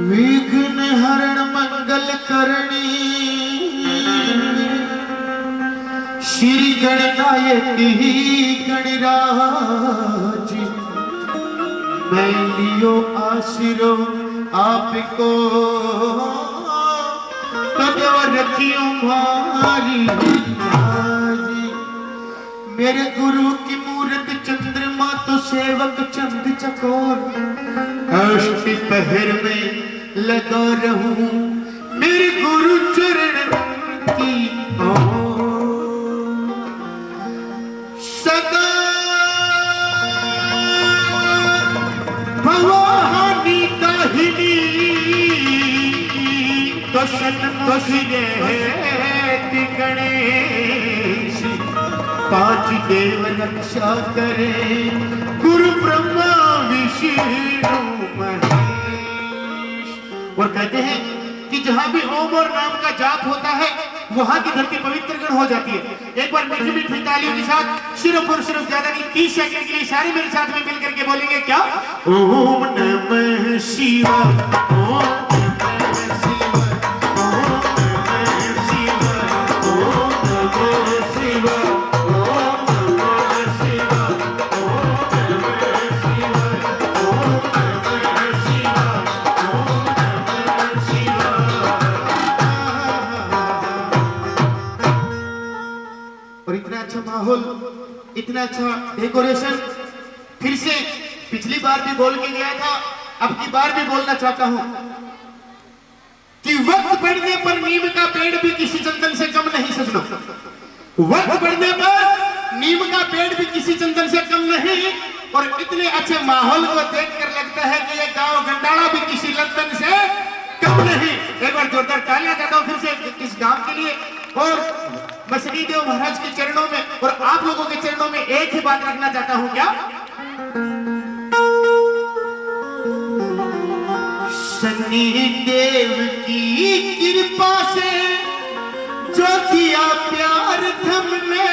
विघ्न हरण मंगल करणी श्री गणनायक गणराज मैं लियो आशिरो आपको तो रखियो मारी नाजी। मेरे गुरु की मूरत चंद्रमा तो सेवक चंद चकोर अष्ट पहर में लगा रहूं मेरे गुरु चरण की सदा भवानी दाहिनी तो सन्मुख गणेश पांच देव रक्षा करे गुरु ब्रह्मा विष्णु महेश। और कहते हैं कि जहां भी ओम और नाम का जाप होता है वहां की धरती पवित्र गण हो जाती है। एक बार मीठी मीठी तालियों के साथ सिर्फ और सिर्फ ज्यादा नहीं 30 सेकंड के लिए सारे मेरे साथ में मिलकर के बोलेंगे क्या? ओम नमः शिवाय ओम इतना अच्छा डेकोरेशन फिर से पिछली बार भी बोल के गया था, अब की बार भी बोलना चाहता हूं कि वक्त बढ़ने पर नीम का पेड़ भी किसी चंदन से कम नहीं सजना। वक्त बढ़ने पर नीम का पेड़ भी किसी चंदन से कम नहीं। और इतने अच्छे माहौल को देखकर लगता है कि ये गांव गंडाला भी किसी लंदन से कम नहीं। एक बार जोरदार तालियां देता हूं फिर से इस गांव के लिए। और मैं शनिदेव महाराज के चरणों में और आप लोगों के चरणों में एक ही बात रखना चाहता हूं क्या? शनिदेव की कृपा से जो दिया प्यार हमने,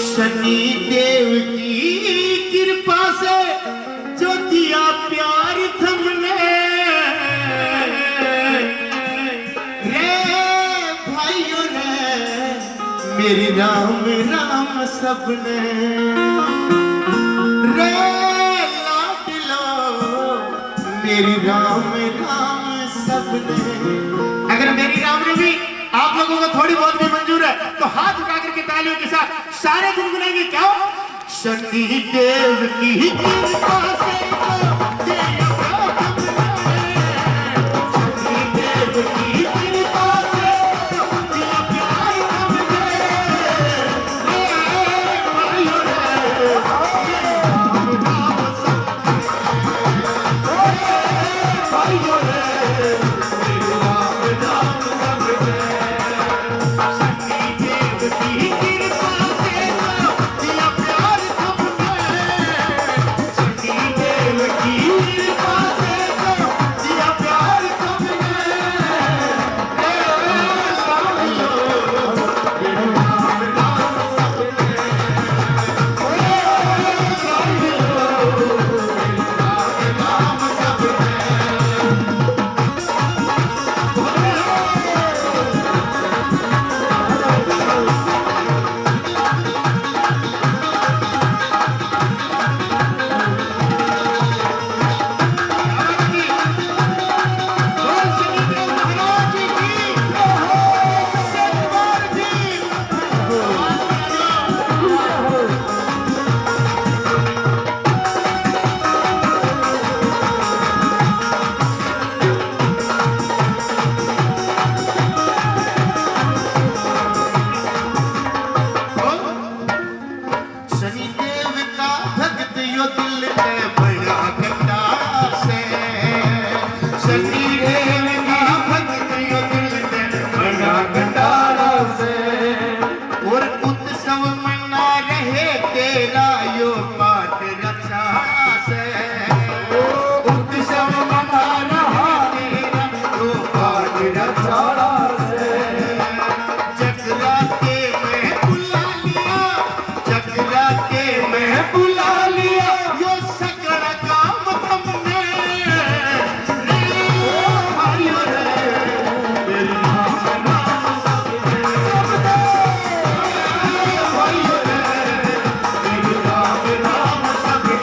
शनिदेव की कृपा से जो दिया प्यार हमने, मेरी राम राम सबने रे लाडलो मेरी राम राम सबने। अगर मेरी राम ने भी आप लोगों को थोड़ी बहुत भी मंजूर है तो हाथ उठा करके तालियों के साथ सारे गुनगुनाएंगे क्या? शनिदेव की कृपा से दिल पे बड़ा गंदा से शनि देव की भक्तियों दिल पे बड़ा गंदा से और उत्सव मना रहे तेरा यो पाठ रक्षा से उत्सव मना रहा तेरा यो पाठ रक्षा से जगराते में बुला लिया जगराते में बुला लिया यो सकरा काम तुमने रे भाइयों रे मेरी नाम सबने भाइयों रे मेरी नाम सबने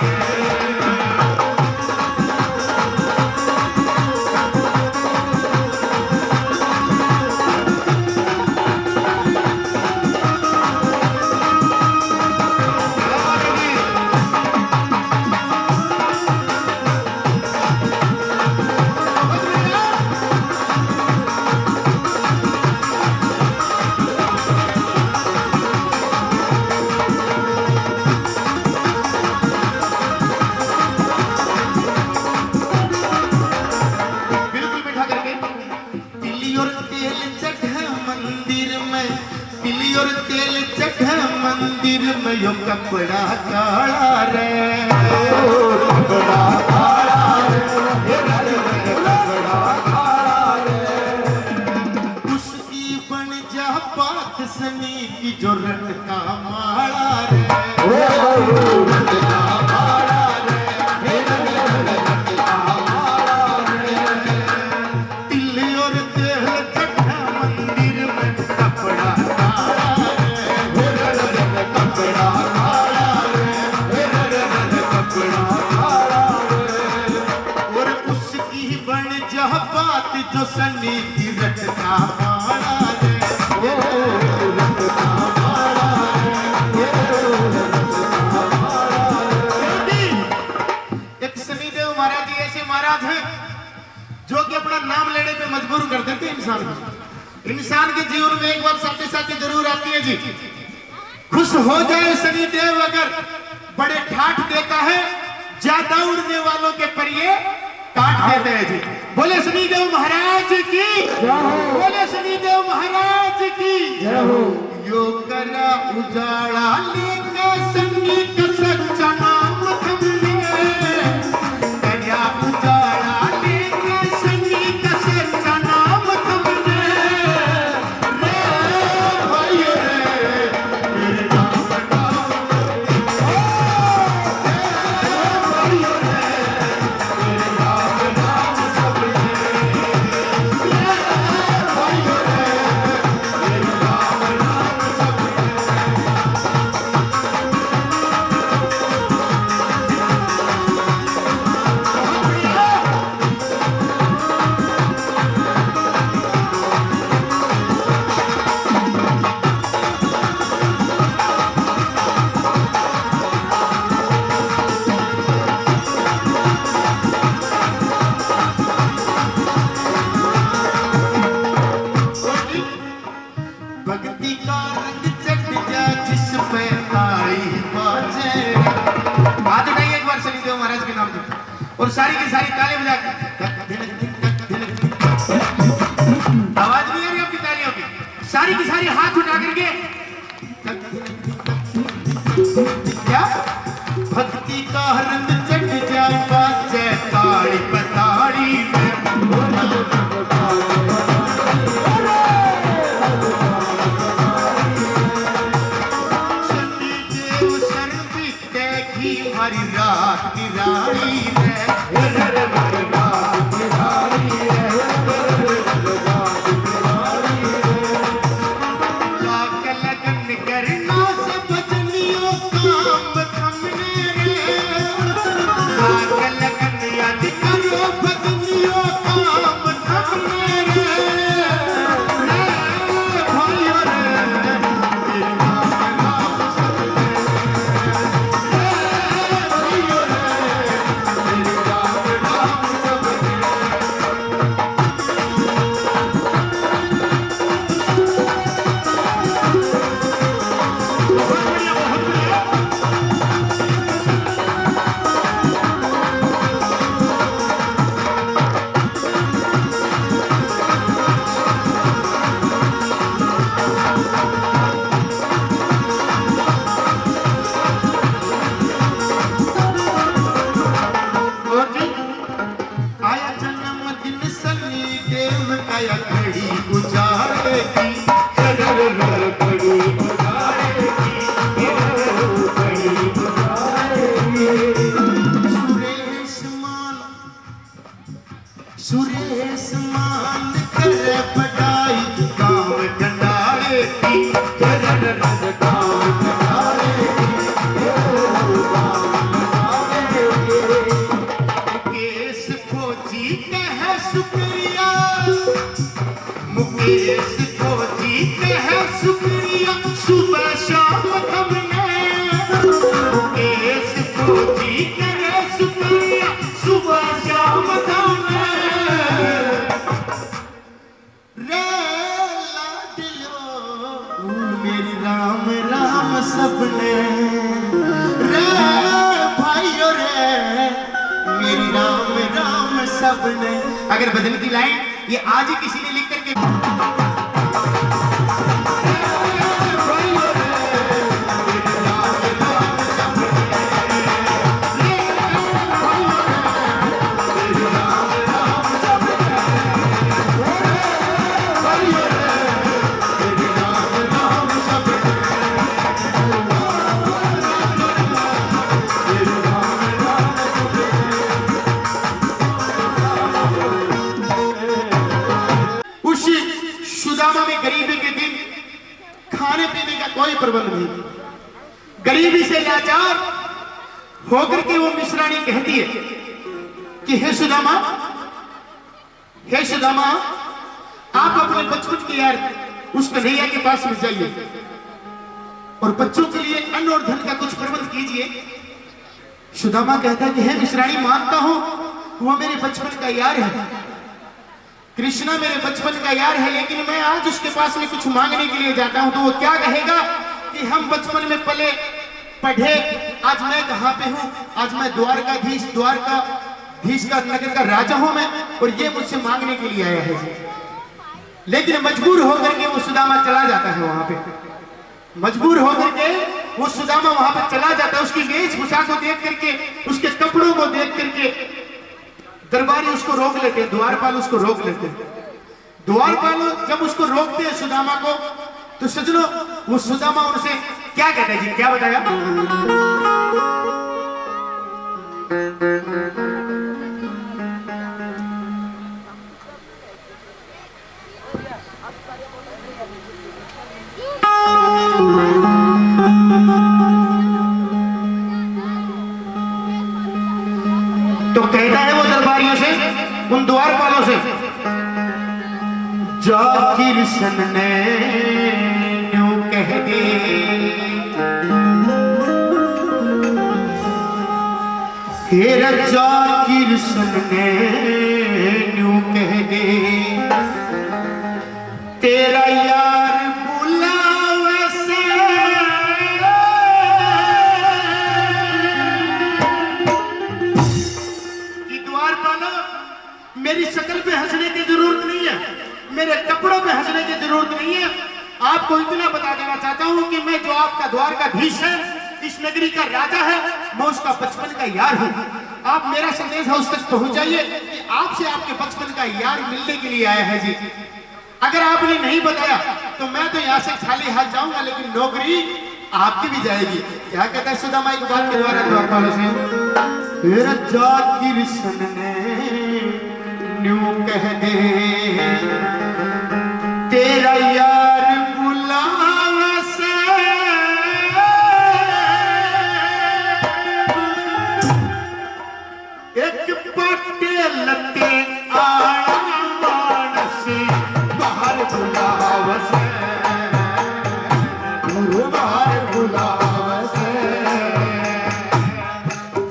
बिल्कुल बैठा करके तिली और तेल चढ़ा मंदिर में तिली और तेल चढ़ा मंदिर में यो कपड़ा काला रे कपड़ा काला रे कपड़ा काला रे उसकी बन जा बात सनी की जो रट का माला रे रट का माला रे तिल और तेल चढ़ा मंदिर में कपड़ा काला रे कपड़ा काला रे कपड़ा काला रे और उसकी बन जा बात जो सनी की रट का माला रे रट का माला रे एक शनिदेव महाराज जी ऐसे महाराज हैं जो कि अपना नाम लेने पे मजबूर कर देते हैं इंसान को इंसान के जीवन में एक बार साथी साथी जरूर आती है जी खुश हो जाए शनिदेव अगर बड़े ठाठ देता है ज्यादा उड़ने वालों के परिये काट देते हैं जी बोले शनिदेव महाराज की बोले शनिदेव महाराज की यो करा उजाड़ा लेके शनि का सच्चा नाम हमने करा उजाड़ा लेके शनि का सच्चा नाम हमने रे भाइयों रे मेरे नाम भाइयों रे मेरे नाम सबने भाइयों रे मेरे नाम सबने भक्ति का रंग चढ़ जा जिस पे आई बाजे हाथ उठाइए एक बार शनिदेव महाराज के नाम पे और सारी की सारी ताली बजा के आवाज नहीं आ रही आपकी तालियों की सारी की सारी हाथ उठा करके क्या भक्ति का रंग चढ़ जाए बाजे ताड़ी पताड़ी में शनिदेव शर्मी देखी हरी रात की रानी रे रात की रानी रे लाख लगन करना सब जनियों काम थमने रे लाख लगन याद करो बदनियों काम थमने रे भाइयों रे मेरे नाम सबने भाइयों रे मेरे नाम सुरेश मान करे बड़ाई काम कंडाले की चरण काम कंडाले मुकेश फौजी कह शुक्रिया मुकेश फौजी कह शुक्रिया सुबह शाम हमने मुकेश फौजी कह शुक्रिया सुबह शाम हमने मेरी राम राम सबने रे भाइयों रे मेरी राम राम सबने। अगर भजन की लाइन ये आज ही किसी ने लिख करके गरीबी के दिन खाने पीने का कोई प्रबंध नहीं, गरीबी से लाचार होकर के वो मिश्राणी कहती है कि हे सुदामा आप अपने बचपन की यार उस कन्हैया के पास में जाइए और बच्चों के लिए अन्न और धन का कुछ प्रबंध कीजिए। सुदामा कहता है कि हे मिश्राणी मानता हूं वो मेरे बचपन का यार है, कृष्णा मेरे बचपन का यार है, लेकिन मैं आज उसके पास में कुछ मांगने के लिए जाता हूं तो वो क्या कहेगा कि हम बचपन में पले पढ़े, आज मैं कहां पे हूं, आज मैं द्वारकाधीश का नगर का राजा हूं मैं और ये मुझसे मांगने के लिए आया है। लेकिन मजबूर होकर के वो सुदामा चला जाता है वहां पे, मजबूर होकर के वो सुदामा वहां पे चला जाता है। उसकी वेशभूषा को देख करके, उसके कपड़ों को देख करके दरबारी उसको रोक लेते हैं, द्वारपाल उसको रोक लेते हैं। द्वारपाल जब उसको रोकते हैं सुदामा को तो सजनों वो सुदामा उनसे क्या कहता है जी, क्या बताया? तो कहता है वो दरबारियों से, उन द्वारपालों से, जाकिर सन ने न्यू कह दे हेरा जाकिर सन ने न्यू कह दे तेरा यार बुलावे से मेरी शक्ल पे हंसने की जरूरत नहीं है, मेरे कपड़ों पे हंसने की जरूरत नहीं है। आपको इतना बता देना चाहता हूं कि मैं जो आपका द्वारकाधीश है, इस नगरी का राजा है, मैं उसका बचपन का यार हूं। आप मेरा संदेश है उस तक पहुंचाइए कि आपसे आपके बचपन का यार मिलने के लिए आया है जी। अगर आपने नहीं बताया तो मैं तो यहाँ से खाली हाथ जाऊंगा, लेकिन नौकरी आपकी भी जाएगी। क्या कहता है सुदामा एक बात के द्वारा द्वारपालों से, जाकिर सन ने न्यू कह दे तेरा यार बुलावे से एक पट्टे लते आया मानस बाहर बुलावे से बाहर बुलावे से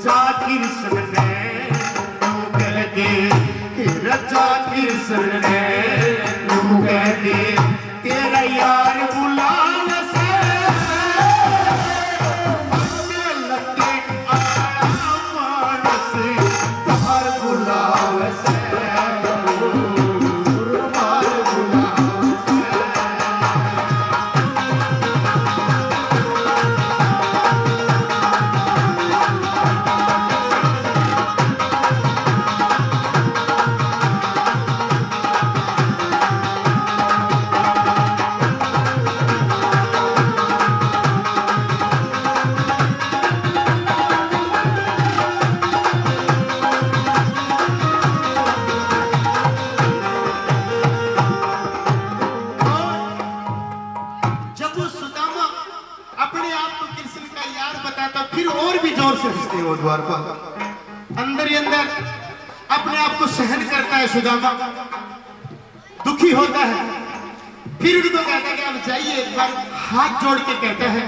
जाकिर सन ने न्यू कह दे जाकिर सन ने न्यू कह दे तेरा यार बुलावे से लगे आया मानस बाहर बुलावे से बाहर बुलावे से। द्वार पर अंदर ही अंदर अपने आप को सहन करता है सुदामा, दुखी होता है। फिर उनको कहता है कि आप जाइए, एक बार हाथ जोड़ के कहता है,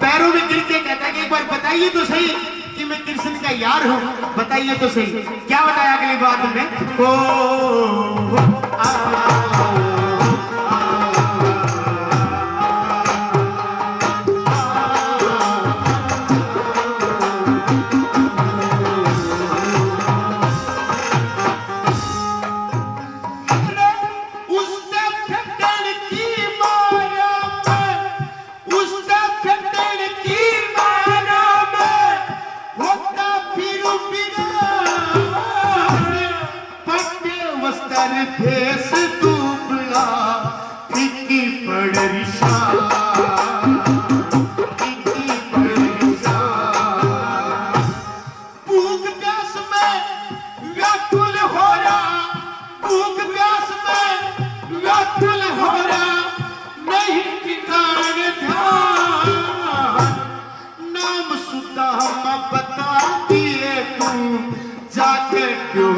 पैरों में गिर के कहता है कि एक बार बताइए तो सही कि मैं कृष्ण का यार हूं, बताइए तो सही। क्या बताया अगली बात में? भेस दुबला फीकी पड़रिशा, फीकी पड़रिशा, भूख प्यास में व्याकुल हो रहा, भूख प्यास में व्याकुल हो रहा, नहीं ठिकाने ध्यान, नाम सुदामा बता दिए तू जाके क्यों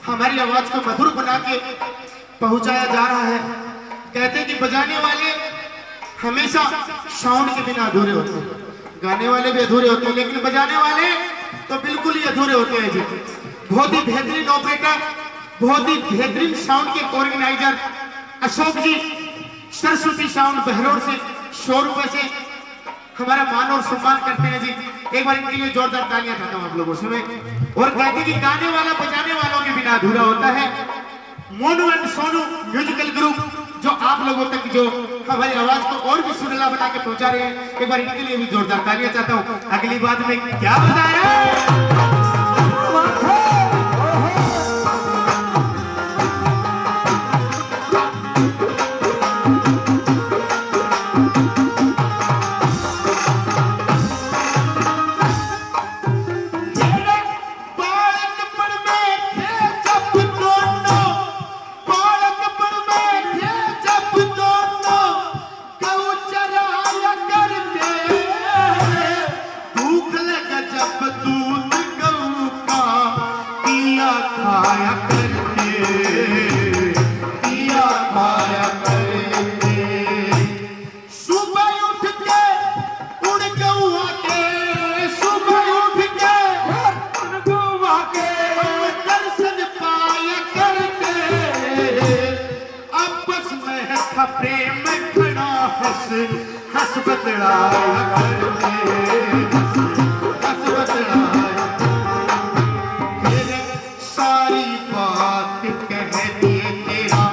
हमारी आवाज को मधुर बना के पहुंचाया जा रहा है। कहते हैं कि बजाने वाले हमेशा साउंड के बिना अधूरे होते हैं, गाने वाले भी अधूरे होते हैं, लेकिन बजाने वाले तो बिल्कुल ही अधूरे होते हैं जी। बहुत ही बेहतरीन ऑपरेटर, बहुत ही बेहतरीन साउंड के ऑर्गेनाइजर अशोक जी, सरस्वती साउंड बहरोड से 100 रुपए से हमारा मान और सम्मान करते हैं जी। एक बार इनके लिए जोरदार तालियां चाहता हूं आप लोगों से मैं। और कहते हैं कि गाने वाला बजाने वालों के बिना अधूरा होता है। Monu and Sonu musical group जो आप लोगों तक जो हमारी आवाज को और भी सुरीला बना के पहुंचा रहे हैं, एक बार इनके लिए भी जोरदार तालियां चाहता हूं। अगली बात में क्या बताया? प्रेम खड़ा हंस हंस बदलाया हंस बदलाया, सारी बात कह दिए तेरा,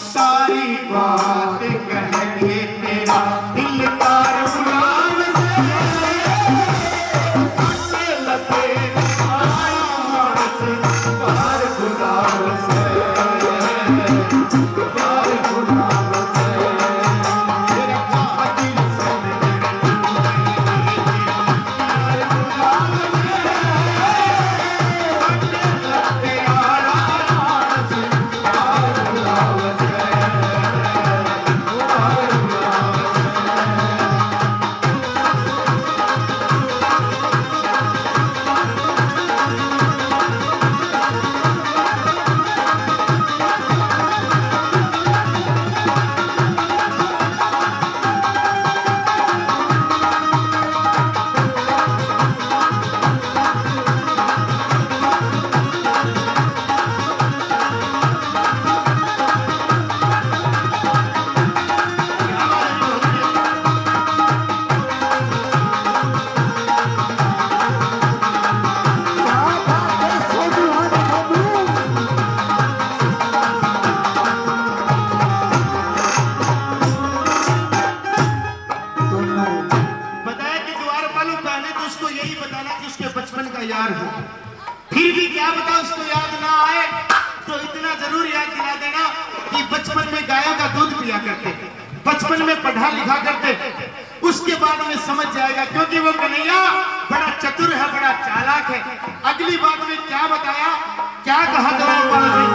सारी बात कह दिए तेरा, दिल तार गुलाम से लगे आस बाहर गुलाम से बाहर गुलाम। इतना जरूर याद दिला देना कि बचपन में गायों का दूध पिया करते, बचपन में पढ़ा लिखा करते, उसके बाद में समझ जाएगा, क्योंकि वो कन्हैया बड़ा चतुर है, बड़ा चालाक है। अगली बात में क्या बताया, क्या कहा गौपाल जी,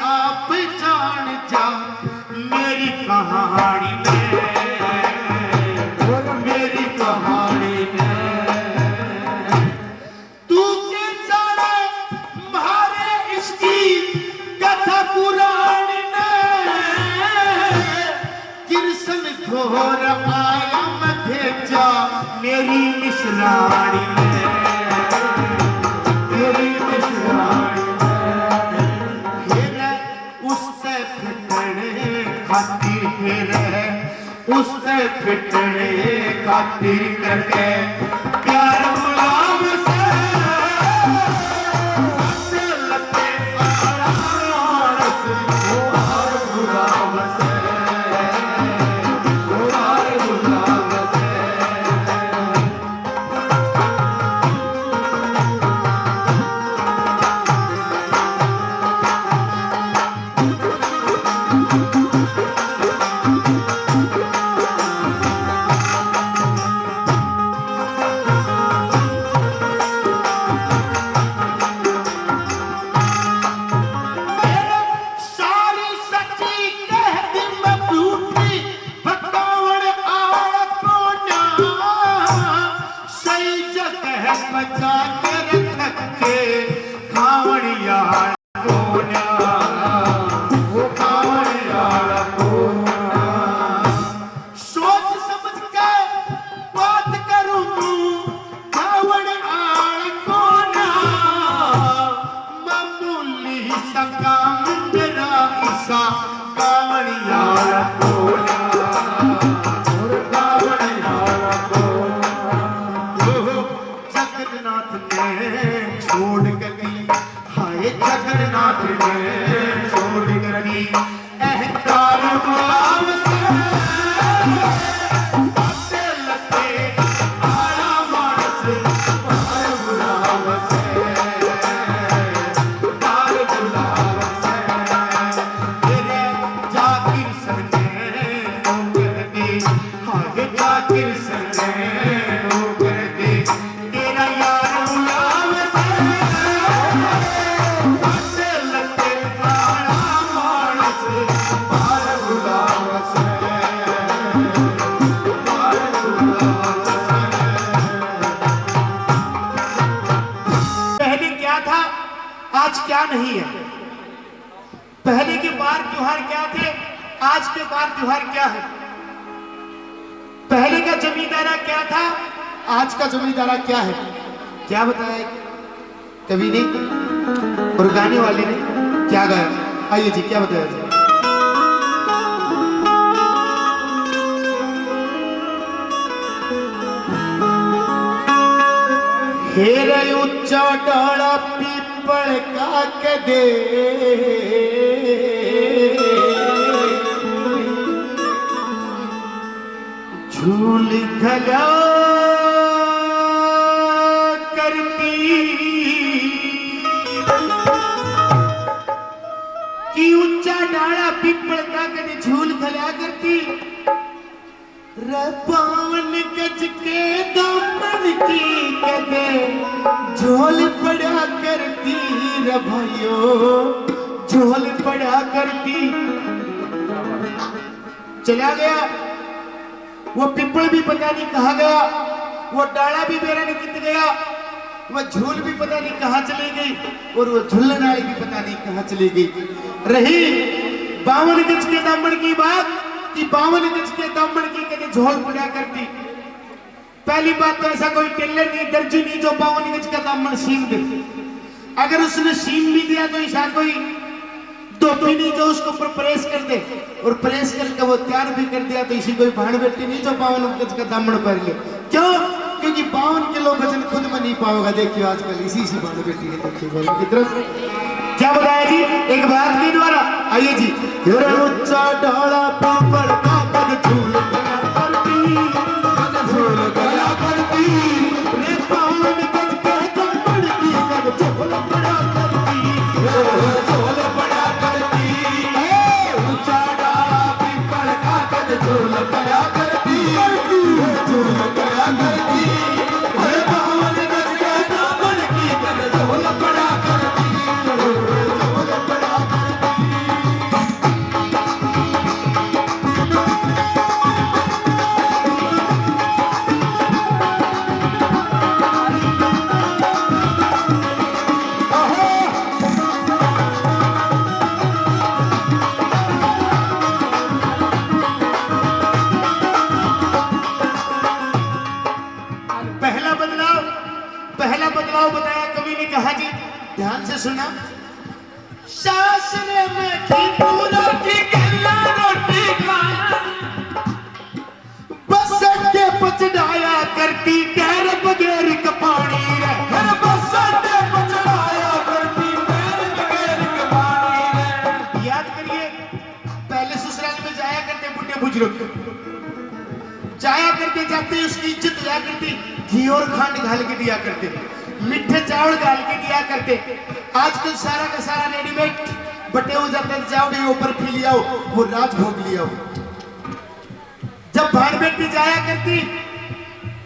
आप जान जा मेरी कहानी में, मेरी कहानी में तू के जाने मारे इसकी कथा पुरानी ने, कृष्ण घोर आया मध्य जा मेरी मिश्राणी में, मेरी मिश्राणी उससे फिटने खातिर करके प्यार गुलाम से लगते बचा कर थके खावड़िया कोना, वो खावड़िया कोना, सोच समझ के बात करूं खावड़िया कोना, मामूली सा काम मेरा ईसा खावड़िया कोना, छोड़ गई हाय जगन्नाथ ने छोड़ गई अहंकार गुलाम से लगते आया मानस बार गुलाम से, बार गुलाम से तेरे जाकिर सने नौकर दी, हाय जाकिर सने नौकर दी, तेरा यार आज क्या नहीं है, पहले के बार त्योहार क्या थे, आज के बार त्योहार क्या है, पहले का जमींदारा क्या था, आज का जमींदारा क्या है, क्या बताया कवि ने और गाने वाले ने क्या गाया, आइए जी क्या बताया जी। हेरे उच्चा डाला पीपल का कदे झूल खला करती कि उच्चा डाला पीपल का कदे झूल खला करती, पावन गज के दामन की कदे झोल पड़ा करती रे भाइयो, झोल पड़ा करती। चला गया वो पिपल भी पता नहीं कहाँ गया, वो डाला भी मेरा नहीं कित गया, वो झूल भी पता नहीं कहाँ चली गई, और वो झूलन वाली भी पता नहीं कहाँ चली गई। रही 52 गज के दामन की बात कि 52 गज के दामन की कदे झोल पड़ा करती। पहली बात तो ऐसा कोई टेलर नहीं, दर्जी नहीं जो 52 गज का दामन सीम दे। अगर उसने सीम भी दिया तो ऐसा कोई तो नहीं जो उसको ऊपर प्रेस कर दे और प्रेस करके वो तैयार भी कर दिया तो इसी कोई भाण बेटी नहीं जो 52 गज का दामन पर ले। क्यों? क्योंकि 52 किलो वजन खुद में नहीं पाओगा। देखियो आजकल इसी से भाण बेटी है। देखिए की तरफ क्या बताया जी एक बात के द्वारा। आइए जी ऊंचा डाला पीपल का कद झूल गया करती, कद झूल गया करती रे 52 गज के दामन की कद झूल गया करती, झूल बड़ा करती ऊंचा डाला पीपल का कद झूल गया करती, झूल गया करती रे 52 गज के दामन की कद झूल बड़ा करती, झूल बड़ा करती। पहला बदलाव बताया कवि ने कहा जी ध्यान से सुना। शासने में घी पूरा की गल्ला रोटी खाया, बस अड्डे पचड़ाया करती पैर बगैर कपानी रे, बस अड्डे पचड़ाया करती पैर बगैर कपानी रे। याद करिए पहले ससुराल में जाया करते बुढ़े बुजुर्ग, जाया करते जाते उसकी इज्जत दिया करती, घी और खंड घाल के दिया करते, मीठे चावल डाल के दिया करते। आजकल सारा का सारा रेडीमेड बटे हो जाता है, जाओ नहीं ऊपर पी लिया वो राजभोग लिया हो। जब भाड़ बेटी जाया करती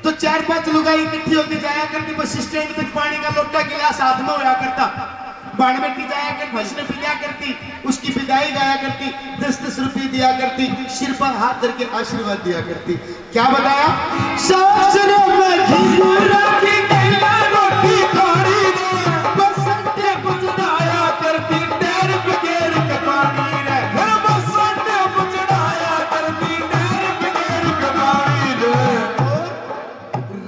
तो 4-5 लुगाई इकट्ठी होकर जाया करती, बस स्टैंड तक पानी का लोटा गिलास हाथ में होया करता। भाड़ बेटी जाया कर भजन पिया करती, उसकी विदाई गाया करती, 10-10 रुपये दिया करती, सिर पर हाथ धर के आशीर्वाद दिया करती। क्या बताया? शासनों में घी पूरा की गल्ला रोटी खानी रे, बस अड्डे पचड़ाया करती पैर बगैर कपानी रे, बस अड्डे पचड़ाया करती पैर बगैर कपानी रे।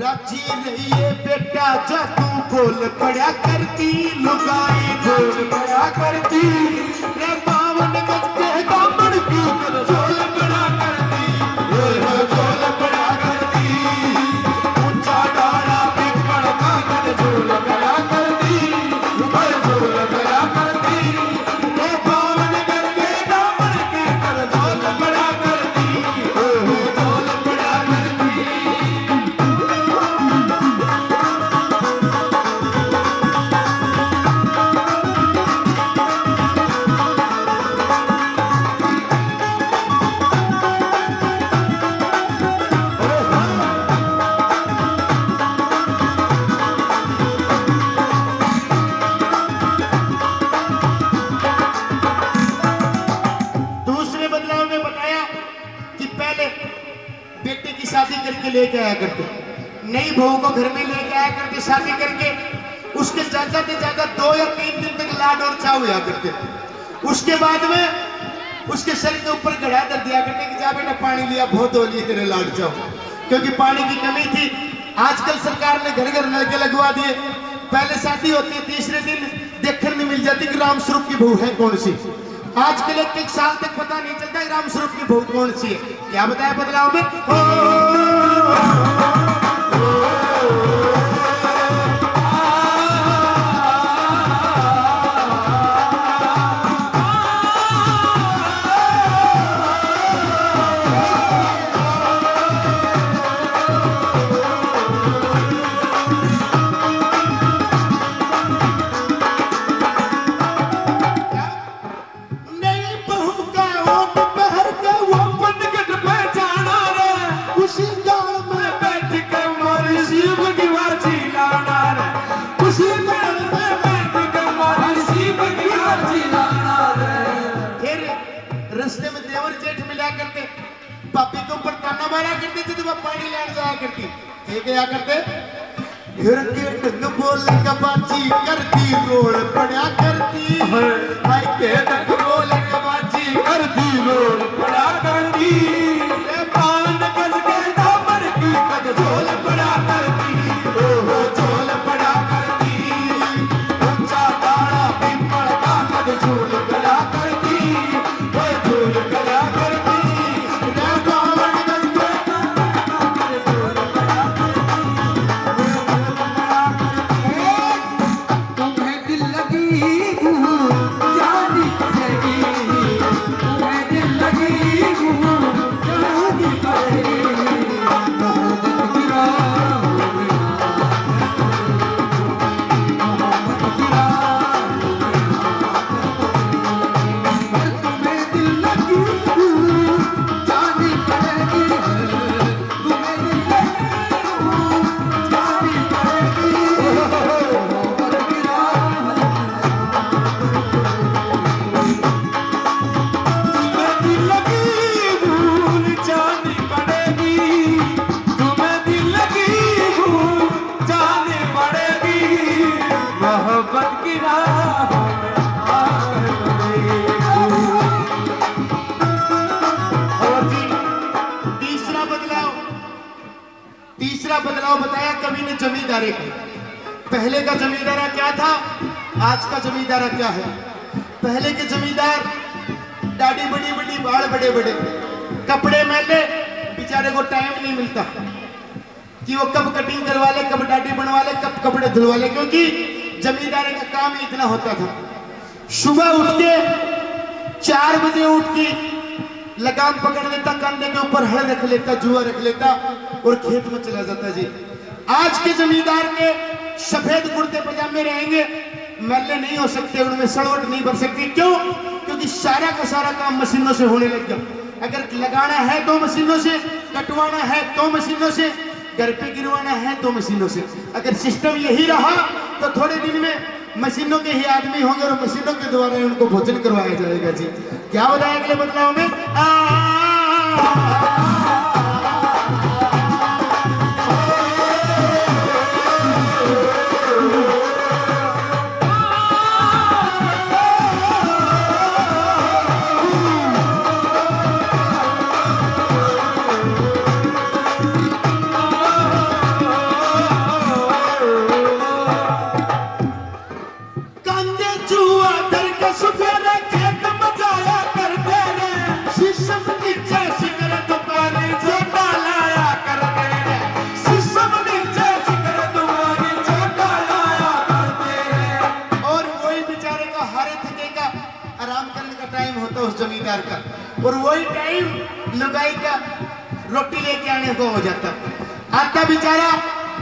राजी रहिए बेटा जा तू बोल पड़ा करती, लुगाई बोल पड़ा करती रे 52 गज के दामन की झोल बड़ा करती, झोल बड़ा करती ऊंचा डाला पीपल का कद झोल बड़ा करती, झोल बड़ा करती रे 52 गज के दामन की झोल बड़ा करती, झोल बड़ा करती। दूसरे बदलाव में बताया कि पहले बेटे की शादी करके लेके आया करते, नई बहू को घर में लेके आया करते शादी करके, उसके ज्यादा से ज्यादा 2 या 3 दिन तक लाड और चाव हुआ करते। उसके बाद में उसके सर के ऊपर गड़ा धर दिया करते कि जा बेटा पानी लिया बहुत हो लिए तेरे लाड चाव, क्योंकि पानी की कमी थी। आजकल सरकार ने घर घर नलके लगवा दिए। पहले शादी होती है, तीसरे दिन देखने में मिल जाती कि राम स्वरूप की बहू है कौन सी। आजकल 1 साल तक पता नहीं चलता राम स्वरूप की बहू कौन सी है। क्या बताया बदलाव में? रस्ते में देवर जेठ मिला करते, पापी के ऊपर ताना मारा करते थे तो वह पानी लेने जाया करती। ये क्या करते? फिर के ढंग बोल का बाची करती रोड पड़ा करती, हाय के ढंग बोल का बाची करती रोड पड़ा करती रे 52 गज के दामन की कद झोल पड़ा करती, ओहो झोल पड़ा करती ऊंचा डाला पीपल का कद झोल पड़ा करती। बदलाव। तीसरा बदलाव बताया कवि ने जमींदारे का। पहले का जमींदारा क्या था, आज का जमींदारा क्या है। पहले के जमींदार दाढ़ी बड़ी बड़ी, बाल बड़े बड़े, कपड़े मैले, बेचारे को टाइम नहीं मिलता कि वो कब कटिंग करवा ले, कब दाढ़ी बनवा ले, कब कपड़े धुलवा ले, क्योंकि जमींदारे का काम ही इतना होता था। सुबह उठ के 4 बजे उठ के लगाम पकड़ लेता, कंधे के ऊपर हल रख लेता, जुआ रख लेता और खेत में चला जाता जी। आज के जमींदार के सफेद कुर्ते पजामे रहेंगे, मैले नहीं हो सकते, उनमें सड़वट नहीं भर सकती। क्यों? क्योंकि सारा का सारा काम मशीनों से होने लग गया। अगर लगाना है तो मशीनों से, कटवाना है तो मशीनों से, घर पे गिरवाना है तो मशीनों से। अगर सिस्टम यही रहा तो थोड़े दिन में मशीनों के ही आदमी होंगे और मशीनों के द्वारा उनको भोजन करवाया जाएगा जी। क्या बताया अगले बदलाव में? जमींदार का, और वही टाइम लुगाई का रोटी लेके आने को हो जाता। आता बेचारा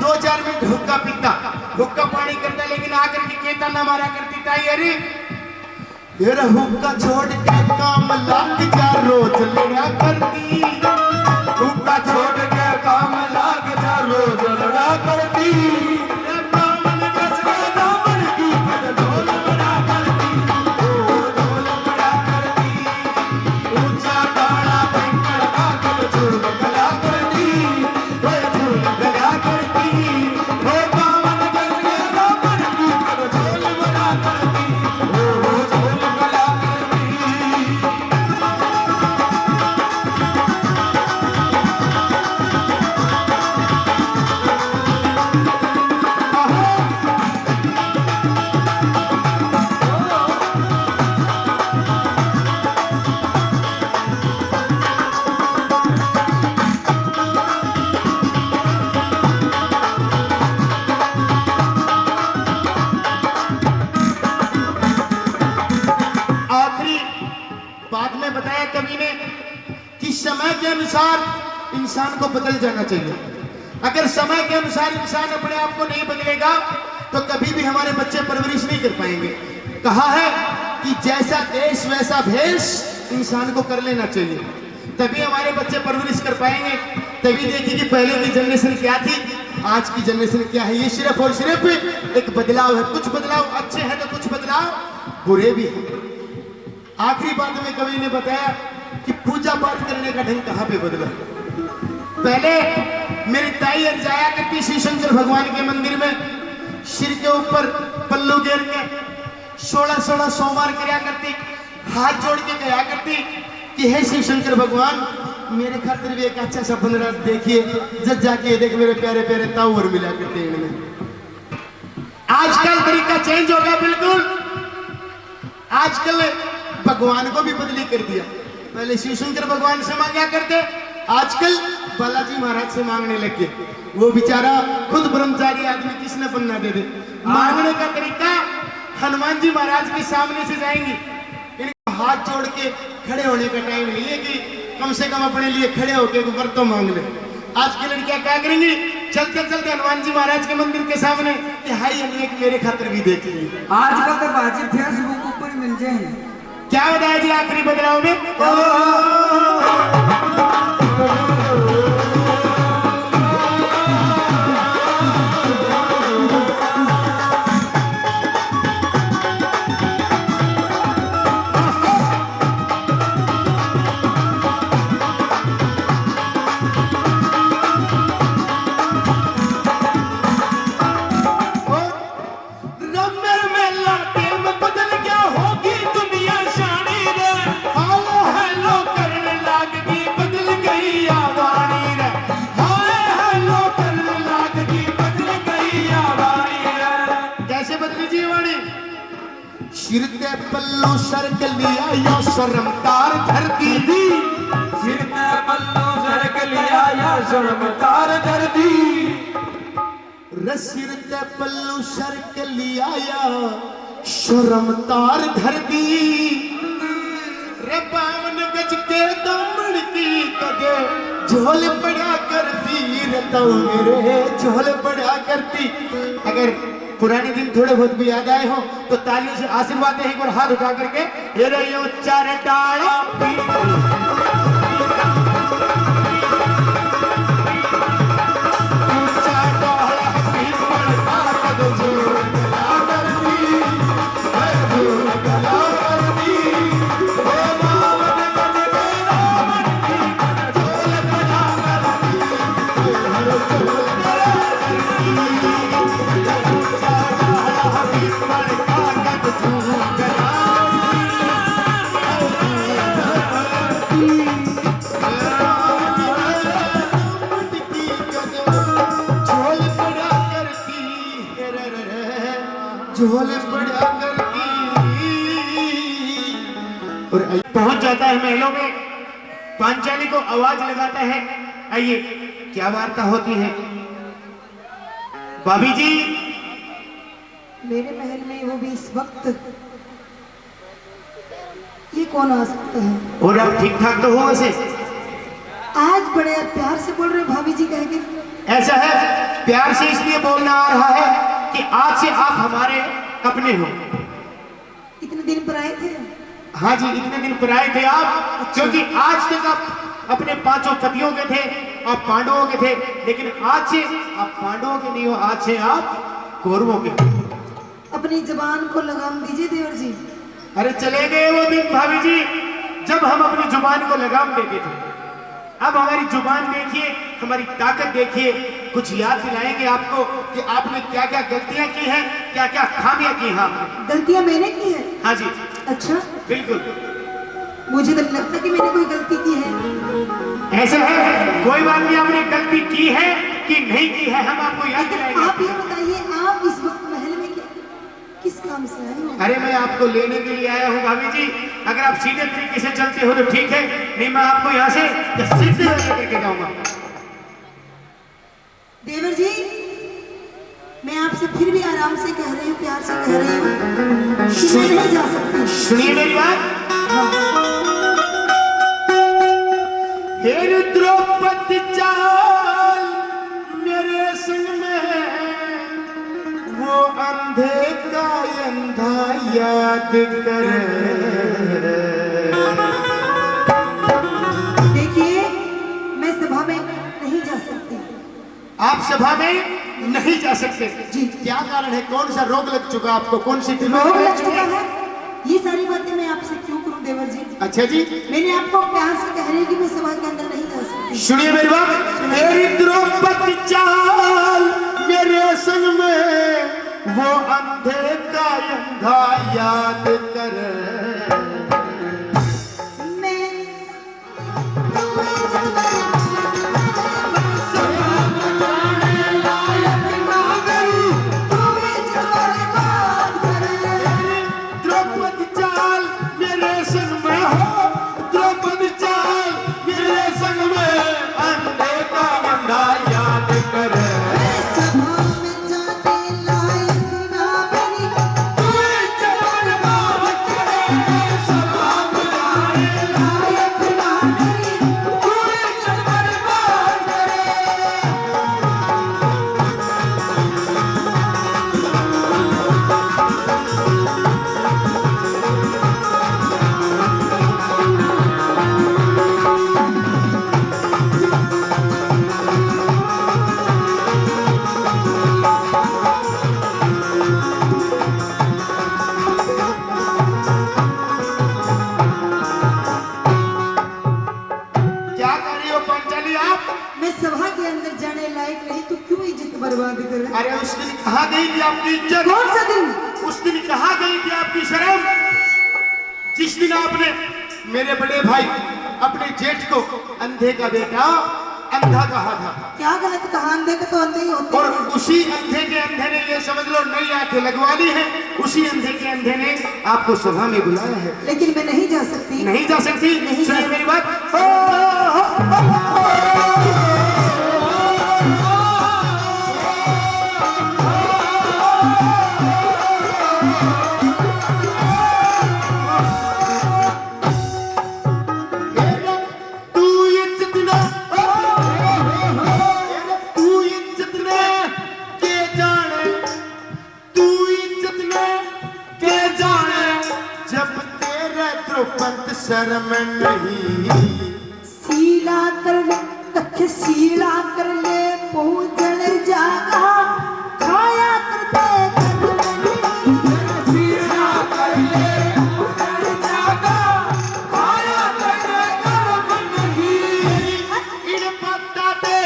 2-4 मिनट हुक्का पीता, हुक्का पानी करता, लेकिन आकर के कहता ना मारा करती ताई, अरे तेरा हुक्का छोड़ के काम लाग जा, रोज लड़ा करती, हुक्का छोड़ के काम लाग जा, रोज लड़ा करती। समय के अनुसार इंसान को बदल जाना चाहिए। अगर समय के अनुसार इंसान अपने आप को नहीं बदलेगा तो कभी भी हमारे बच्चे परवरिश नहीं कर पाएंगे। कहा है कि जैसा देश वैसा भेष इंसान को कर लेना चाहिए, तभी हमारे बच्चे परवरिश कर पाएंगे। तभी देखिए कि पहले की जनरेशन क्या थी, आज की जनरेशन क्या है। ये सिर्फ और सिर्फ एक बदलाव है। कुछ बदलाव अच्छे हैं तो कुछ बदलाव बुरे भी हैं। आखिरी बात में कवि ने बताया कि पूजा पाठ करने का ढंग कहाँ पे बदला। पहले मेरी ताई जाया करती श्री शंकर भगवान के मंदिर में, सिर के ऊपर पल्लू घेर के 16-16 सोमवार कराया करती, हाथ जोड़ के गया करती कि हे श्री शंकर भगवान मेरे खातिर भी एक अच्छा सा 15 देखिए, जब जाके देख मेरे प्यारे प्यारे ताऊ और मिला करते इनमें। आजकल तरीका चेंज हो गया बिल्कुल। आजकल भगवान को भी बदली कर दिया। पहले शिव शंकर भगवान से मांगा करते, आजकल बालाजी महाराज से मांगने लग गए। वो बेचारा खुद ब्रह्मचारी आदमी किसने बनना दे दे। मांगने का तरीका हनुमान जी महाराज के सामने से जाएंगे, इनको हाथ जोड़ के खड़े होने का टाइम नहीं है कि कम से कम अपने लिए खड़े होके वर तो मांग ले। आज की लड़कियां क्या करेंगी, चलते चलते हनुमान जी महाराज के मंदिर के सामने कि हाई अनेक मेरे खातिर भी देख लीजिए। आजकल तो बाजी फेसबुक ऊपर मिल जाए। क्या बताया जी आखिरी बदलाव में? हेलो करने लग गई, बदल गई आवाज़। सरक लिया यो शर्मतार धरती दी, सिर ते पल्लू सरक लिया या शर्मतार धरती, सिर ते पल्लू सरक लिया या शर्मतार धरती, रे 52 गज के दामन की कदे झोल पड़ा करती, रे तो मेरे झोल पड़ा करती। अगर पुराने दिन थोड़े बहुत भी याद आए हो तो तालियों से आशीर्वाद दें, एक बार हाथ उठा करके ये रे यो चार डाला झोल पड़ा करती, और पहुंच जाता है महलों में, पांचाली को आवाज लगाता है, आइए क्या वार्ता होती है। भाभी जी मेरे महल में वो भी इस वक्त, ये कौन आ सकता है? और आप ठीक ठाक तो हो वैसे? आज बड़े प्यार से बोल रहे भाभी जी कह के। ऐसा है, प्यार से इसलिए बोलना आ रहा है कि आज से आप हमारे अपने हो। इतने दिन पर आए थे? हाँ जी, इतने दिन पर आए थे आप, क्योंकि आज तक आप अपने 5 पतियों के थे, आप पांडवों के थे, लेकिन आज से आप पांडवों के नहीं हो, आज से आप कौरवों के। अपनी जुबान को लगाम दीजिए देवर जी। अरे चले गए वो दिन भाभी जी जब हम अपनी जुबान को लगाम देते थे। अब हमारी जुबान देखिए, हमारी ताकत देखिए, कुछ याद दिलाएंगे आपको कि आपने क्या क्या गलतियां की हैं, क्या क्या खामियां की हैं आपने। गलतियां मैंने की है? हाँ जी अच्छा, बिल्कुल। मुझे तो लगता कि मैंने कोई गलती की है। ऐसा है, कोई बात नहीं, आपने गलती की है कि नहीं की है, हम आपको याद दिलाएंगे। आप ये बताइए, आप इस वक्त महल में किस काम से आए हो? अरे मैं आपको लेने के लिए आया हूँ भाभी जी, अगर आप सीधे तरीके से चलते हो तो ठीक है, नहीं मैं आपको यहाँ से सीधे लेकर जाऊंगा। देवर जी, मैं आपसे फिर भी आराम से कह रही हूँ, प्यार से कह रही हूँ कि मैं नहीं जा सकती। सुनिए मेरी बात। हे द्रौपदी चाल मेरे संग में, वो अंधे का अंधा याद करे। देखिए, मैं सभा में नहीं जा सकती। आप सभा में नहीं जा सकते जी। क्या कारण है? कौन सा रोग लग चुका आपको? कौन सी रोग लग चुका है? ये सारी बातें मैं आपसे क्यों करूं देवर जी? अच्छा जी, मैंने आपको प्यार से कह रही कि मैं सभा के अंदर नहीं जा सकती। सुनिए मेरी बात। मेरी द्रौपदी चाल मेरे संग में, वो अंधे का अंधा याद करे। अरे उस दिन कहा गई थी आपकी इज्जत? कौन सा दिन? उस दिन कहा गई थी आपकी शर्म, जिस दिन आपने मेरे बड़े भाई अपने जेठ को अंधे का बेटा अंधा कहा था। क्या गलत कहा? अंधे के तो अंधे ही होते और हैं। उसी अंधे के अंधे ने, ये समझ लो, नई आंखें लगवा ली है। उसी अंधे के अंधे ने आपको सभा में बुलाया है। लेकिन मैं नहीं जा सकती। नहीं जा सकती? नहीं जा सुनिए सकती। मेरी बात। पंत शर्म नहीं सीला कर ले, कख सीला कर ले, पूजन जागा खाया करते सीला कर ले, पूजन जागा खाया करते कर्म नहीं। इन बाता दे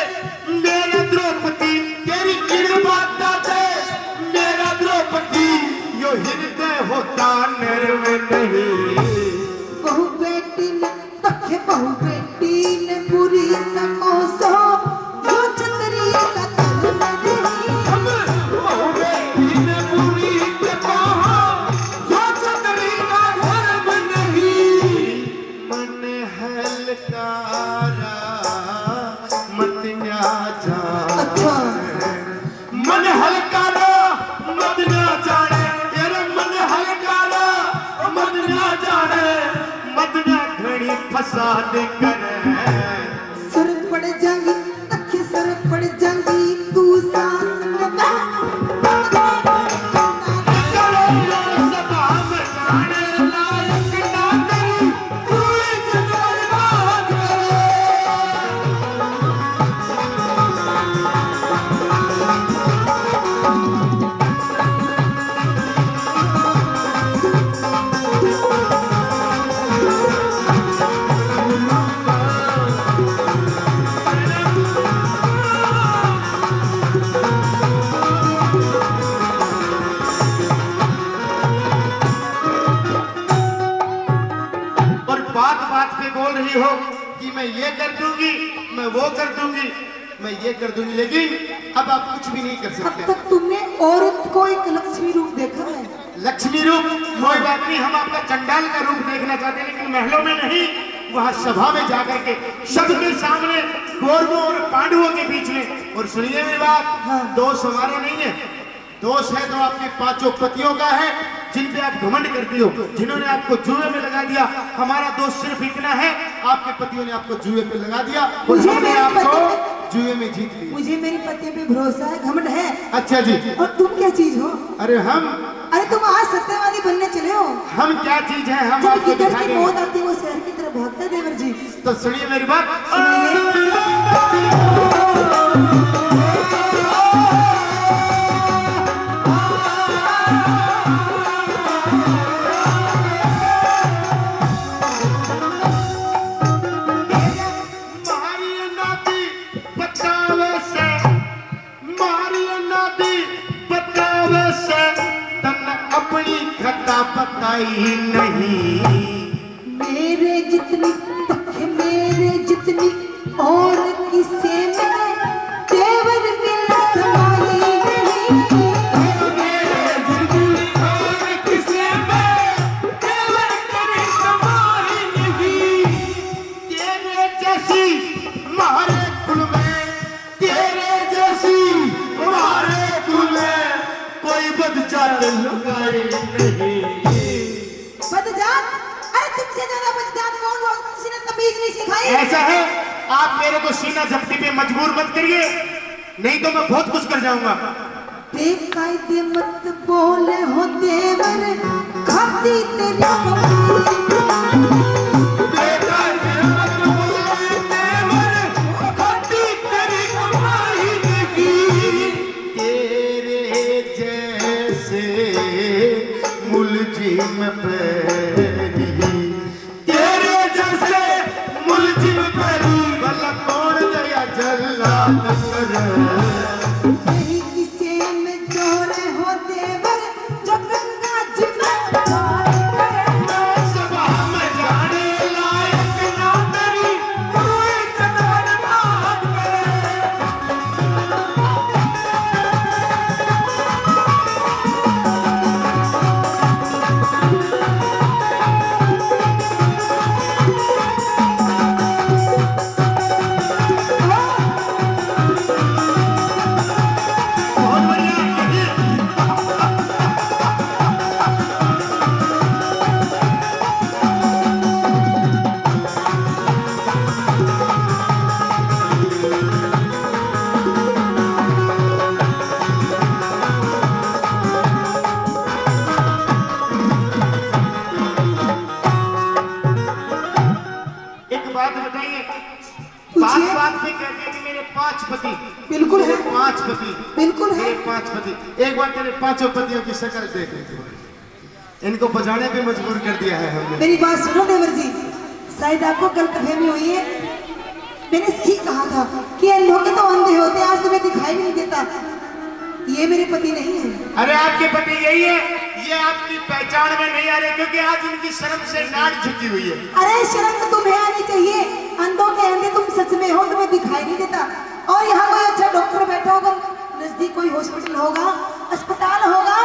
मेरा द्रौपदी, तेरी इन बाता दे मेरा द्रौपदी, यो हृदय होता निर्मल नहीं। बहु बेटी ने तखे, बहु बेटी ने बुरी तको सो, यो छतरी का धर्म नहीं। बहु बेटी ने बुरी तको यो छतरी का धर्म नहीं। मन हलकारा मत न्या जा, अच्छा मन हलकारा मत न्या जाने, तेरे मन हलकारा मत न्या जाने, मत न्या घड़ी फसाद करे। सुर पड़ जाएगी, तखे सुर पड़ जाएगी, तू सांस में सभा में जाने लायक ना तेरी, तू इज्जत बर्बाद करे। और बात बात पे बोल रही हो कि मैं ये कर दूंगी, मैं वो कर दूंगी, मैं ये कर दूंगी, लेकिन अब आप कुछ भी नहीं कर अब सकते। तक तुमने औरत को एक लक्ष्मी रूप देखा है? लक्ष्मी रूप कोई बात नहीं, हम आपका चंडाल का रूप देखना चाहते हैं, लेकिन महलों में नहीं, वहां सभा में जाकर के सबके सामने, कौरवों और पांडवों के बीच में। और सुनिए मेरी बात, हाँ। दोष हमारा नहीं है, दोष है तो आपके पांचों पतियों का है, जिन पे आप घमंड करती हो, जिन्होंने आपको जुए में लगा दिया। हमारा दोष सिर्फ इतना है, आपके पतियों ने आपको जुए पे लगा दिया और मुझे हमने मेरे आपको पति जुए में जीत लिया। मुझे मेरी पति पे भरोसा है, घमंड है। अच्छा जी। और तुम क्या चीज हो? अरे अरे तुम आज सत्यवादी बनने चले हो। हम क्या चीज है, हम जब आपको किधर दिखा की देंगे। मौत आती है वो शहर की तरफ भागता है देवर जी। तो सुनिए मेरी बात। अपनी खता बताई नहीं, मेरे जितनी पखे, मेरे जितनी और किसे में देवर मिल समाई नहीं। मेरे जिंदगी और किसे में देवर तेरी समाई नहीं। तेरे जैसी हमारे कुल में, तेरे जैसी हमारे कुल में कोई बदजात लुगाई नहीं। बदजात? अरे तुमसे ज्यादा बदजात कौन हो? किसी ने तमीज नहीं सिखाई? ऐसा है, आप मेरे को सीना झपटी पे मजबूर मत करिए, नहीं तो मैं बहुत कुछ कर जाऊंगा। बेकायदे मत बोले हो देवर, खाती तेरी कमाई। बेकायदे मत बोले देवर, खाती तेरी कमाई नहीं। तेरे जैसे मुलजिम पैरी, तेरे जैसे मुलजिम पैरी, भला कौन दया जल्लाद करे। यही किसे में जोरे हो देवर, जो गंगा जी में पार करे। सभा में जाने लायक ना तेरी, तू इज्जत बर्बाद 5 पति, बिल्कुल है, 5 पति, बिल्कुल है। तेरे 5 पति। एक बार तेरे 5 पतियों की शक्ल देख ले, इनको बजाने पे मजबूर कर दिया है हमने। मेरी बात सुनो देवर जी, शायद आपको गलतफहमी हुई है। मैंने सही कहा था कि अंधों के तो अंधे होते हैं, आज तुम्हें दिखाई भी नहीं देता। ये मेरे पति नहीं है। अरे आपके पति यही है, ये आपकी पहचान में नहीं आ रहे क्योंकि आज इनकी शर्म से नाक झुकी हुई है। अरे शर्म तो तुम्हें आनी चाहिए, अंधों के अंधे तुम सच में हो, तुम्हें दिखाई नहीं देता। और यहाँ कोई अच्छा डॉक्टर बैठा होगा, नजदीक कोई हॉस्पिटल होगा, अस्पताल होगा,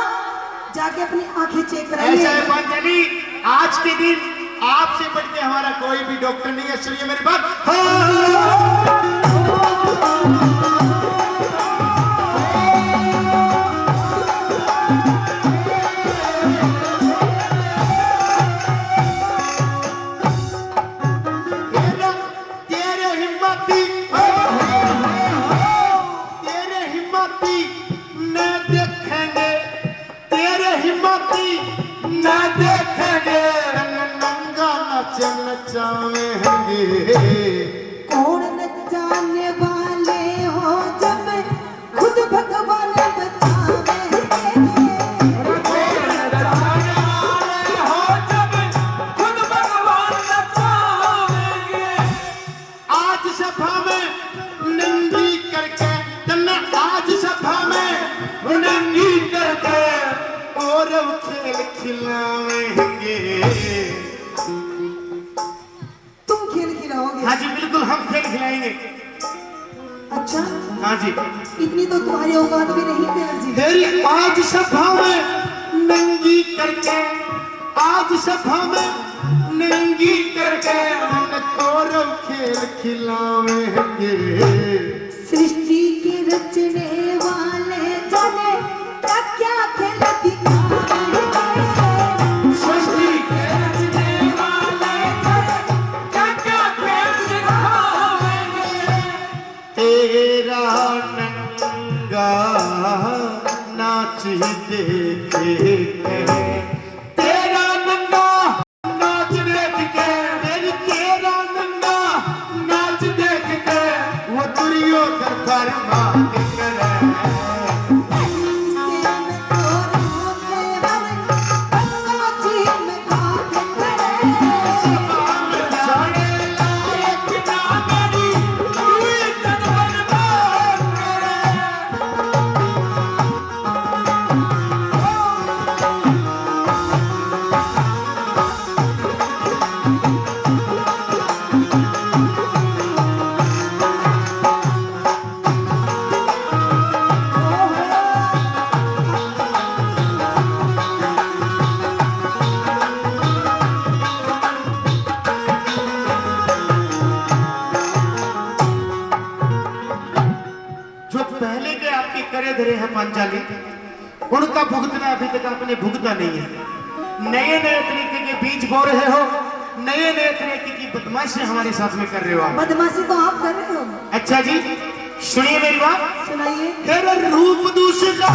जाके अपनी आंखें चेक ऐसा कराइए। है पांचाली, आज के दिन आपसे बढ़ के हमारा कोई भी डॉक्टर नहीं है। सुनिए मेरी बात। कौन नचाने वाले हो जब खुद भगवान बचावेंगे। आज सभा में नंगी करके आज सभा में नंगी करके और खेल खिलावेंगे। तुम खेल खिलाओगे? हाँ जी बिल्कुल, हम खेल खिलाएंगे। अच्छा, हाँ जी, इतनी तो तुम्हारी औकात भी नहीं देवर जी। तेरी आज सभा में नंगी करके, आज सभा में नंगी करके कौरव खेल खिलावेंगे। सृष्टि के रचने वाले जाने क्या क्या खेल दिखावेंगे। सृष्टि के रचने वाले जाने क्या क्या खेल दिखावेंगे। तेरा नंगा नाच देखे तेरा नंगा नाच देख के, तेरा नंगा नाच देख के वो दुर्योधन फरमान करे। पांचाली, उनका भुगतना अभी तक आपने भुगता नहीं है। नए नए तरीके के बीज बो रहे हो, नए नए तरीके की बदमाशी हमारे साथ में कर रहे हो आप। बदमाशी तो आप कर रहे हो। अच्छा जी, सुनिए मेरी बात, सुनाइए। तेरा रूप दूसरा,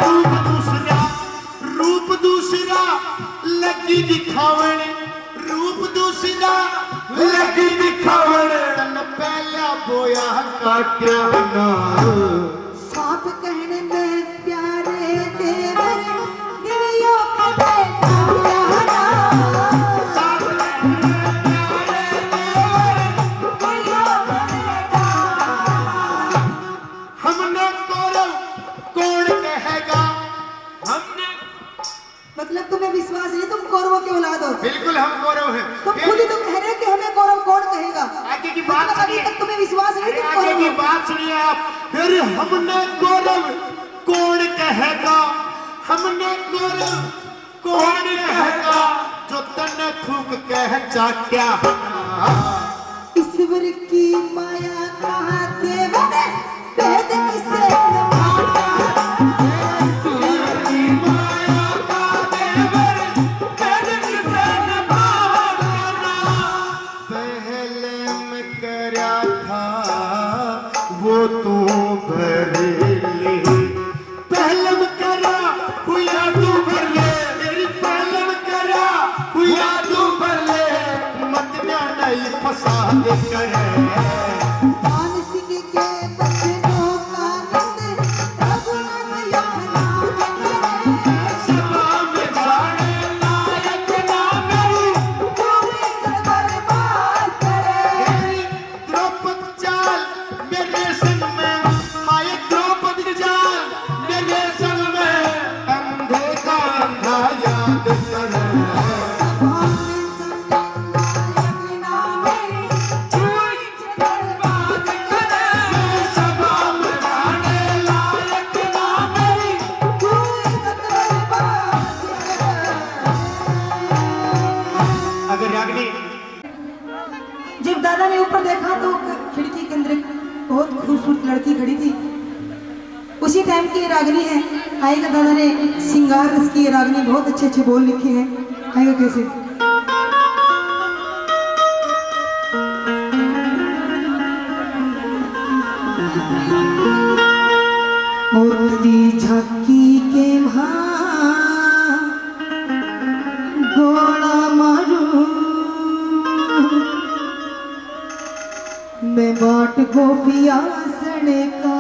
रूप दूसरा, रूप दूसरा लगी दिखावण, रूप दूसरा लगी दिखावण, तन पहला बोया काट्या ना। साफ कहने में प्यारे तेरे गिरियों का बेटा प्यारा। साफ कहने में प्यारे तेरे गिरियों का बेटा। हमने कौरव कौन कहेगा, हमने मतलब तुम्हें विश्वास नहीं, तुम कौरवों की औलाद हो। बिल्कुल हम कौरव हैं। तुम खुद ही तो कह रहे हो कि हमें कौरव कौन कहेगा। आगे की बात मतलब अभी सुनिए, तक तुम्हें विश्वास नहीं, तुम आगे कौरव की हो। बात सुनिए आप। फिर हमने कौरव कौन कहेगा, हमने कौरव कौन कहेगा, जो तन थूक कह चाट्या। ईश्वर की माया कहा देवर भेद किसे निभाता। मानसिक के लड़की खड़ी थी, उसी टाइम की ये रागनी है। आएगा दादा ने सिंगार रस की ये रागनी बहुत अच्छे अच्छे बोल लिखे हैं। आएगा कैसे? झांकी के भां गोला मारू मैं बाट गोपिया सने का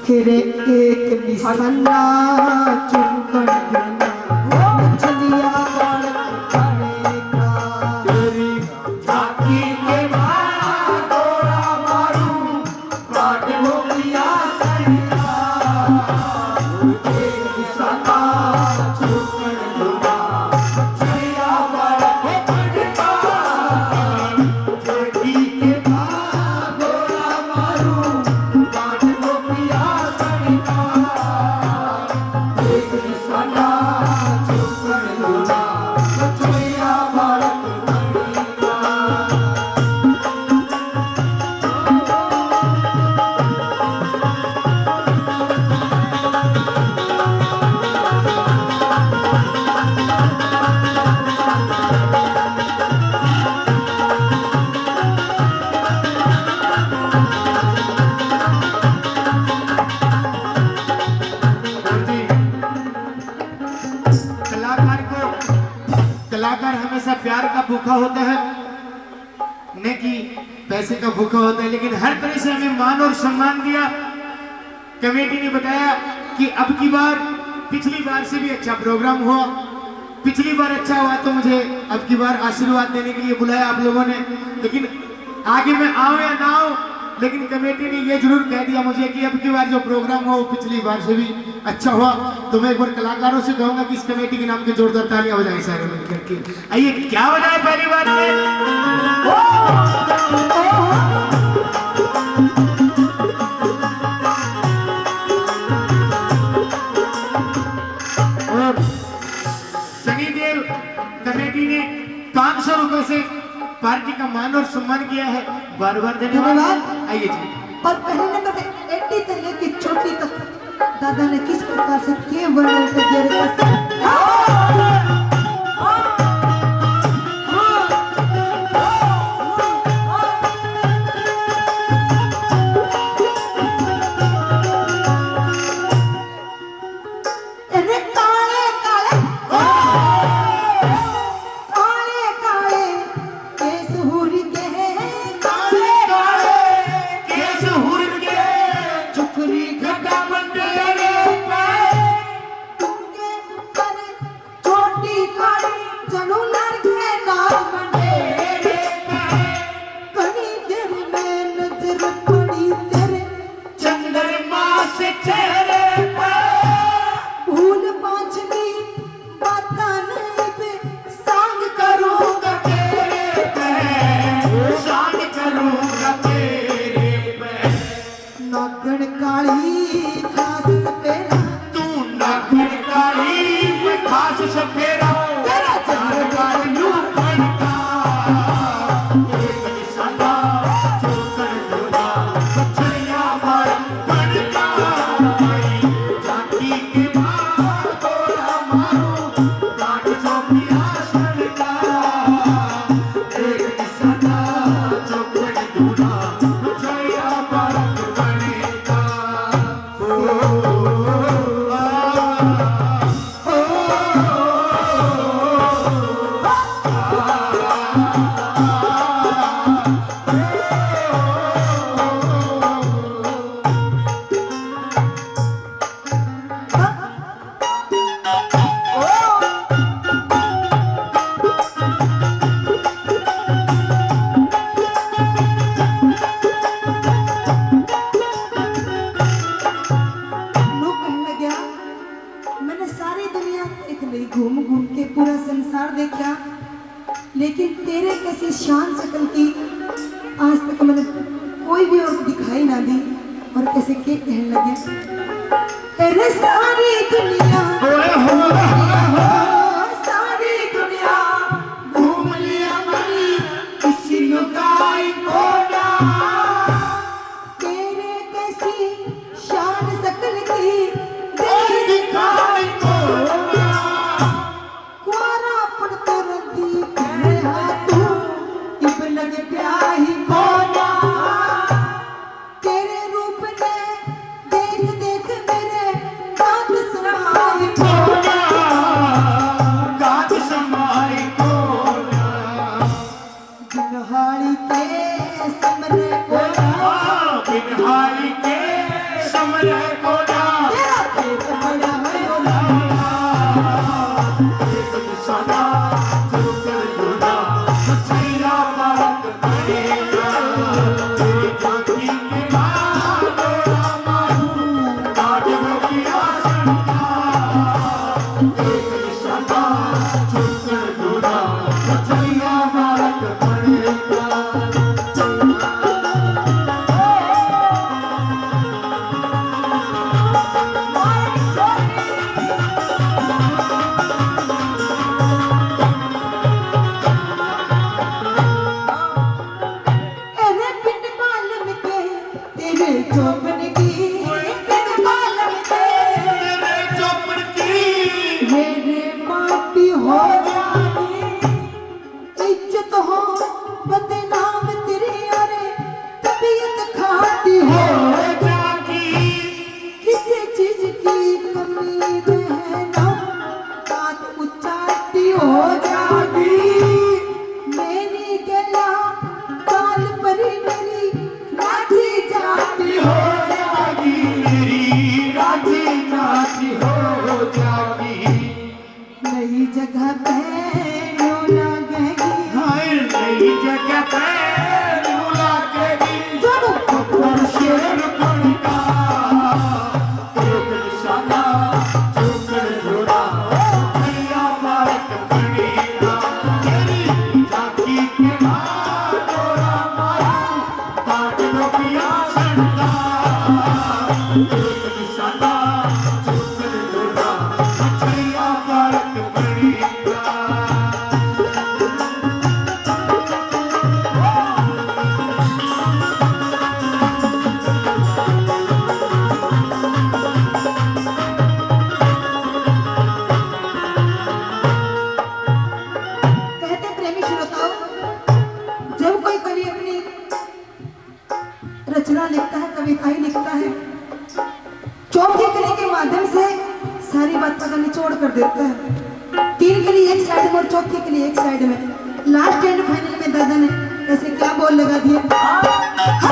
फिर एक निशाना चुनकर देना मछलिया कलाकार हमेशा प्यार का भूखा होता है, न कि पैसे का भूखा होता है। लेकिन हर तरह से हमें मान और सम्मान दिया। कमेटी ने बताया कि अब की बार पिछली बार से भी अच्छा प्रोग्राम हुआ, पिछली बार अच्छा हुआ तो मुझे अब की बार आशीर्वाद देने के लिए बुलाया आप लोगों ने। लेकिन आगे मैं आऊं या ना आऊं, लेकिन कमेटी ने ये जरूर कह दिया मुझे कि अब की बार जो प्रोग्राम हुआ वो पिछली बार से भी अच्छा हुआ। तो मैं एक बार कलाकारों से कहूंगा कि इस कमेटी के नाम के जोरदार तालियां बजाएं सारे मिलकर के। आइए क्या बजाएं पहली बार में? और सनी देव कमेटी ने 500 रुपए से पार्टी का मान और सम्मान किया है। बार बार धन्यवाद। आइए जी। और पहले नंबर पे 80 से लेके छोटी तक दादा ने किस प्रकार से के वर्णन कर दिया। लेकिन तेरे कैसी शान शकल की आज तक मैंने कोई भी और दिखाई ना दी। और कैसे के कहने लगे अरे सारी दुनिया सारी दुनिया घूम लिया मरी किसी तेरे कैसी शान सकल की दिखाई को कुआरा पड़ तो रंदी कह तू इब लग प्याही कोना तेरे रूप ने देख देख मेरे दांत समाए गात समाई को बिनहाली के समरे कोना बिनहाली के समरे को तेरा पेट बड़ा होना सदा चुकर जुदा सच्चिया बात करेगा जाती के मारो मारू काट बकिया सदा चुकर जुदा सच्चिया बात करेगा अरे बिन मालूम के तेरे चौपन की बिन मालूम के तेरे चौपड़ की मेरे माटी हो जानी इज्जत हो बदनाम तेरी अरे तबीयत खाती हो जागी किसी चीज की कमी रहना बात उचाटी हो जाती मेरी गला काल परी मेरी लाठी जाती हो जागी मेरी राजी जाती हो जागी नई जगह पे यूं लगेगी हाय नई जगह पे रूला केगी जोड़ो और शेर बनका एक निशाना चुकर जुड़ा भैया मारक बनेगा तेरी जागी के मारोड़ा मारू काट लो पिया संगा एक निशाना चुकर जुड़ा भैया मारक बनेगा कहते प्रेमी श्रोताओं जब कोई कवि अपनी रचना लिखता है कविताएं लिखता है चौथी कली के माध्यम से सारी बात पता निचोड़ कर देता है तीन कली एक साइड में और चौथी कली एक साइड में लास्ट एंड फाइनल में दादा ने ऐसे क्या बोल लगा दिए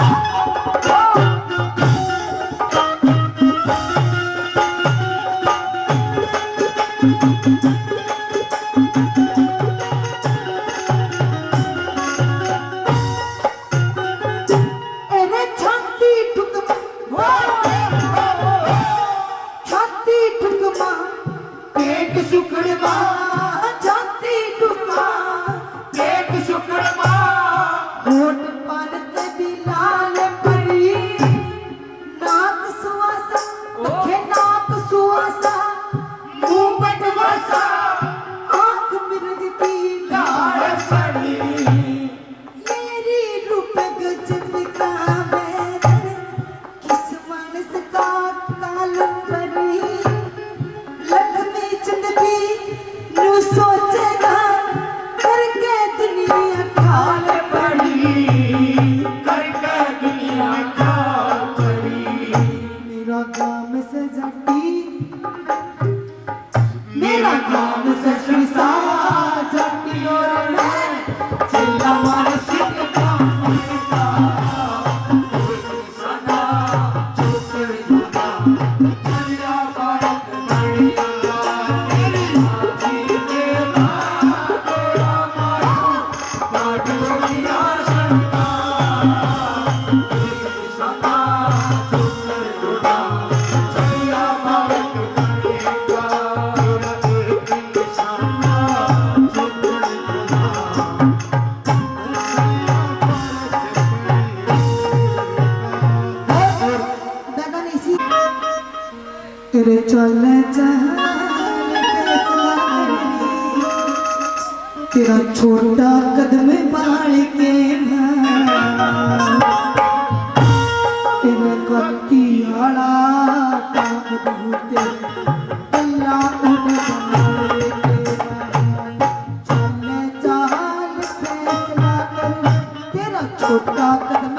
अरे छाती ठुकमा छाती ठुकमा पेट सुखड़वा छाती ठुकमा पेट सुखड़वा होठ पान ते भी लाल परी नाक सुवासा ओखे नाक सुवासा मुंह बटवासा आंख मिर्ग की लाल सड़ी मेरी रूप गजब का बैरन किस मानस का काल परी लक्ष्मी चंद भी नु सोचेगा करके दुनिया खाल पड़ी करके दुनिया का पड़ी मेरा काम से जटी मेरा काम से शीशा जटी और मैं चिल्ला मार सिक का मरता सदा चुकर जुदा भैया बात करेगा तेरी जागी के मारोड़ा मारू काट लो पिया संगा सदा चुकर जुदा भैया बात करेगा तेरा एक निशाना चुकर जुदा दादा ने इसी तेरे चल जहान फैसला करनी तेरा छोटा कदम बाल के भां छोटा कदम